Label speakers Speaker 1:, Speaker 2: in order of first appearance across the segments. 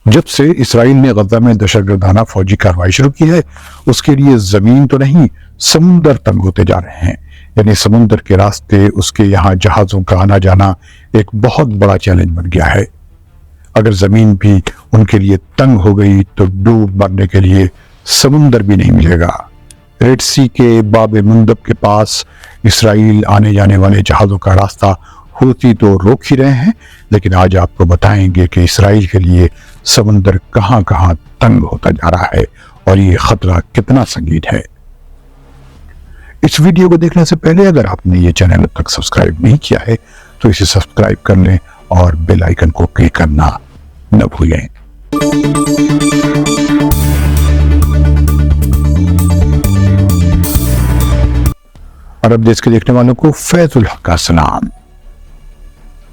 Speaker 1: جب سے اسرائیل نے غزہ میں دہشتگردانہ فوجی کارروائی شروع کی ہے، اس کے لیے زمین تو نہیں، سمندر تنگ ہوتے جا رہے ہیں۔ یعنی سمندر کے راستے اس کے یہاں جہازوں کا آنا جانا ایک بہت بڑا چیلنج بن گیا ہے۔ اگر زمین بھی ان کے لیے تنگ ہو گئی تو ڈوب مرنے کے لیے سمندر بھی نہیں ملے گا۔ ریڈ سی کے باب مندب کے پاس اسرائیل آنے جانے والے جہازوں کا راستہ ہوتی تو روک ہی رہے ہیں، لیکن آج آپ کو بتائیں گے کہ اسرائیل کے لیے سمندر کہاں کہاں تنگ ہوتا جا رہا ہے اور یہ خطرہ کتنا سنگین ہے۔ اس ویڈیو کو دیکھنے سے پہلے اگر آپ نے یہ چینل اب تک سبسکرائب نہیں کیا ہے تو اسے سبسکرائب کر لیں اور بیل آئیکن کو کلک کرنا نہ بھولیں۔ عرب دیش کے دیکھنے والوں کو فیض الحق کا سلام۔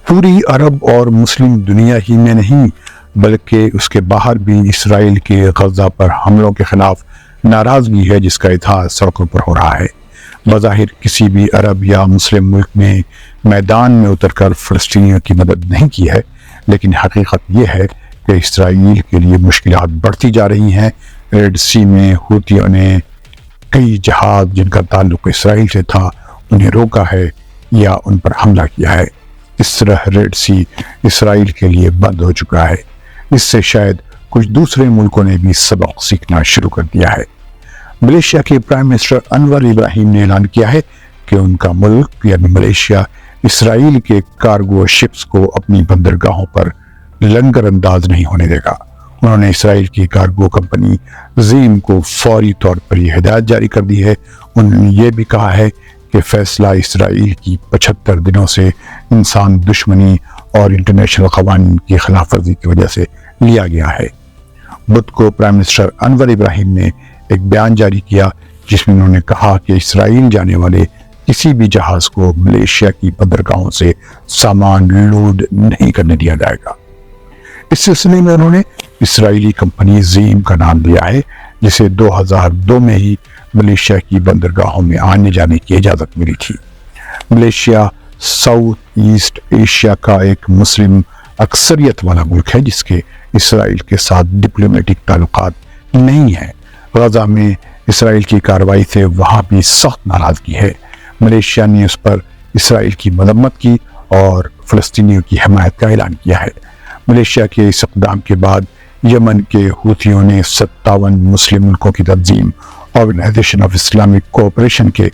Speaker 1: پوری عرب اور مسلم دنیا ہی میں نہیں بلکہ اس کے باہر بھی اسرائیل کے غزہ پر حملوں کے خلاف ناراضگی ہے، جس کا اظہار سڑکوں پر ہو رہا ہے۔ بظاہر کسی بھی عرب یا مسلم ملک میں میدان میں اتر کر فلسطینیوں کی مدد نہیں کی ہے، لیکن حقیقت یہ ہے کہ اسرائیل کے لیے مشکلات بڑھتی جا رہی ہیں۔ ریڈ سی میں حوثیوں نے کئی جہاز جن کا تعلق اسرائیل سے تھا انہیں روکا ہے یا ان پر حملہ کیا ہے۔ اس طرح ریڈ سی اسرائیل کے لیے بند ہو چکا ہے۔ اس سے شاید کچھ دوسرے ملکوں نے بھی سبق سیکھنا شروع کر دیا ہے۔ ملیشیا کے پرائم منسٹر انور ابراہیم نے اعلان کیا ہے کہ ان کا ملک یعنی ملیشیا اسرائیل کے کارگو شپس کو اپنی بندرگاہوں پر لنگر انداز نہیں ہونے دے گا۔ انہوں نے اسرائیل کی کارگو کمپنی زیم کو فوری طور پر یہ ہدایت جاری کر دی ہے۔ انہوں نے یہ بھی کہا ہے کہ فیصلہ اسرائیل کی 75 دنوں سے انسان دشمنی اور انٹرنیشنل قوانین کی خلاف ورزی کی وجہ سے لیا گیا ہے۔ بدھ کو پرائم منسٹر انور ابراہیم نے ایک بیان جاری کیا جس میں انہوں نے کہا کہ اسرائیل جانے والے کسی بھی جہاز کو ملیشیا کی بندرگاہوں سے سامان لوڈ نہیں کرنے دیا جائے گا۔ اس سلسلے میں انہوں نے اسرائیلی کمپنی زیم کا نام دیا ہے، جسے 2002 میں ہی ملیشیا کی بندرگاہوں میں آنے جانے کی اجازت ملی تھی۔ ملیشیا ساؤتھ ایسٹ ایشیا کا ایک مسلم اکثریت والا ملک ہے جس کے اسرائیل کے ساتھ ڈپلومیٹک تعلقات نہیں ہیں۔ غزہ میں اسرائیل کی کارروائی سے وہاں بھی سخت ناراضگی ہے۔ ملیشیا نے اس پر اسرائیل کی مذمت کی اور فلسطینیوں کی حمایت کا اعلان کیا ہے۔ ملیشیا کے اس اقدام کے بعد یمن کے حوثیوں نے 57 مسلم ملکوں کی تنظیم آرگنائزیشن آف اسلامک کوآپریشن کے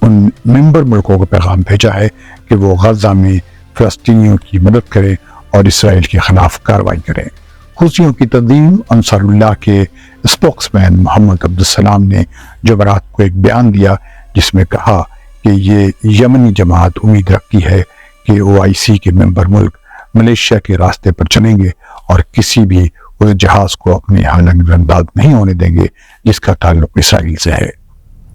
Speaker 1: ان ممبر ملکوں کو پیغام بھیجا ہے کہ وہ غزہ میں فلسطینیوں کی مدد کریں اور اسرائیل کے خلاف کارروائی کریں۔ حوثیوں کی تنظیم انصار اللہ کے اسپوکس مین محمد عبدالسلام نے جمعرات کو ایک بیان دیا جس میں کہا کہ یہ یمنی جماعت امید رکھتی ہے کہ OIC کے ممبر ملک ملیشیا کے راستے پر چلیں گے اور کسی بھی اس جہاز کو اپنے یہاں لنگر انداز نہیں ہونے دیں گے جس کا تعلق اسرائیل سے ہے۔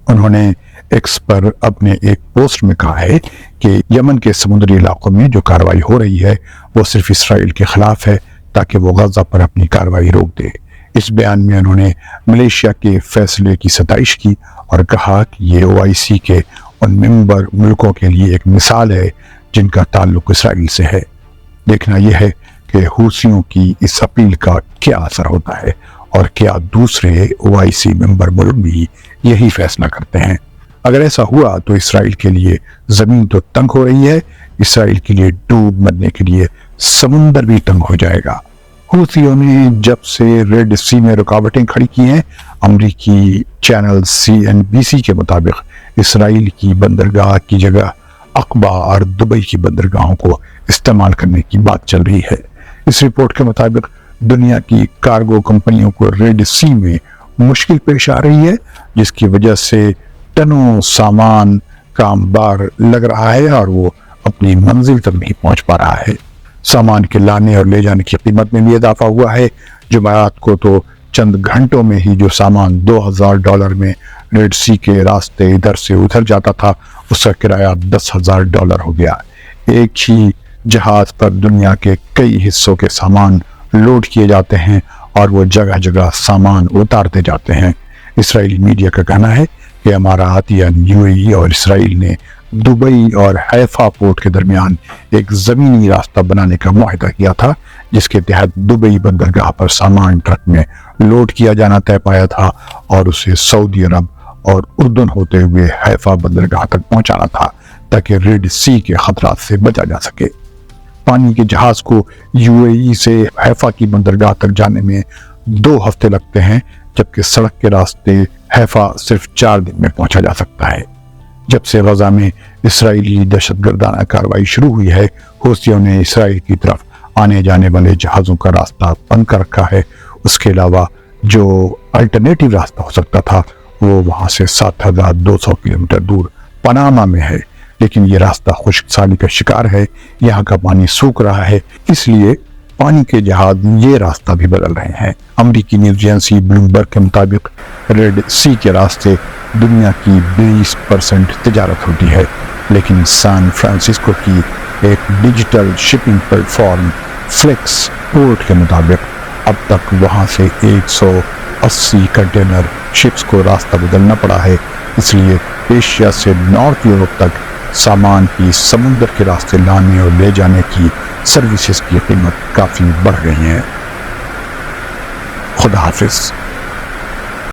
Speaker 1: انہوں نے ایکس پر اپنے ایک پوسٹ میں کہا ہے کہ یمن کے سمندری علاقوں میں جو کارروائی ہو رہی ہے وہ صرف اسرائیل کے خلاف ہے تاکہ وہ غزہ پر اپنی کارروائی روک دے۔ اس بیان میں انہوں نے ملیشیا کے فیصلے کی ستائش کی اور کہا کہ یہ OIC کے ان ممبر ملکوں کے لیے ایک مثال ہے جن کا تعلق اسرائیل سے ہے۔ دیکھنا یہ ہے کہ حوثیوں کی اس اپیل کا کیا اثر ہوتا ہے اور کیا دوسرے OIC ممبر ملک بھی یہی فیصلہ کرتے ہیں۔ اگر ایسا ہوا تو اسرائیل کے لیے زمین تو تنگ ہو رہی ہے، اسرائیل کے لیے ڈوب مرنے کے لیے سمندر بھی تنگ ہو جائے گا۔ حوثیوں نے جب سے ریڈ سی میں رکاوٹیں کھڑی کی ہیں، امریکی چینل CNBC کے مطابق اسرائیل کی بندرگاہ کی جگہ عقبہ اور دبئی کی بندرگاہوں کو استعمال کرنے کی بات چل رہی ہے۔ اس رپورٹ کے مطابق دنیا کی کارگو کمپنیوں کو ریڈ سی میں مشکل پیش آ رہی ہے، جس کی وجہ سے ٹنوں سامان کا انبار لگ رہا ہے اور وہ اپنی منزل تک نہیں پہنچ پا رہا ہے۔ سامان کے لانے اور لے جانے کی قیمت میں بھی اضافہ ہوا ہے۔ جمعرات کو تو چند گھنٹوں میں ہی جو سامان $2000 میں ریڈ سی کے راستے ادھر سے ادھر جاتا تھا اس کا کرایہ $10,000 ہو گیا۔ ایک ہی جہاز پر دنیا کے کئی حصوں کے سامان لوڈ کیے جاتے ہیں اور وہ جگہ جگہ سامان اتارتے جاتے ہیں۔ اسرائیلی میڈیا کا کہنا ہے کہ امارات یعنی UAE اور اسرائیل نے دبئی اور حیفا پورٹ کے درمیان ایک زمینی راستہ بنانے کا معاہدہ کیا تھا جس کے تحت دبئی بندرگاہ پر سامان ٹرک میں لوڈ کیا جانا طے پایا تھا اور اسے سعودی عرب اور اردن ہوتے ہوئے حیفا بندرگاہ تک پہنچانا تھا تاکہ ریڈ سی کے خطرات سے بچا جا سکے۔ پانی کے جہاز کو یو اے ای سے حیفا کی بندرگاہ تک جانے میں 2 ہفتے لگتے ہیں، جبکہ سڑک کے راستے حیفا صرف 4 دن میں پہنچا جا سکتا ہے۔ جب سے غزہ میں اسرائیلی دہشت گردانہ کارروائی شروع ہوئی ہے، حوثیوں نے اسرائیل کی طرف آنے جانے والے جہازوں کا راستہ بند کر رکھا ہے۔ اس کے علاوہ جو الٹرنیٹو راستہ ہو سکتا تھا وہ وہاں سے 7200 کلومیٹر دور پاناما میں ہے، لیکن یہ راستہ خشک سالی کا شکار ہے، یہاں کا پانی سوکھ رہا ہے، اس لیے پانی کے جہاز یہ راستہ بھی بدل رہے ہیں۔ امریکی نیوز ایجنسی بلومبرگ کے مطابق ریڈ سی کے راستے دنیا کی 20% تجارت ہوتی ہے، لیکن سان فرانسسکو کی ایک digital shipping platform Flexport کے مطابق اب تک وہاں سے 180 کنٹینر شپس کو راستہ بدلنا پڑا ہے۔ اس لیے ایشیا سے نارتھ یورپ تک سامان کی سمندر کے راستے لانے اور لے جانے کی سروسز کی قیمت کافی بڑھ گئی ہے۔ خدا حافظ۔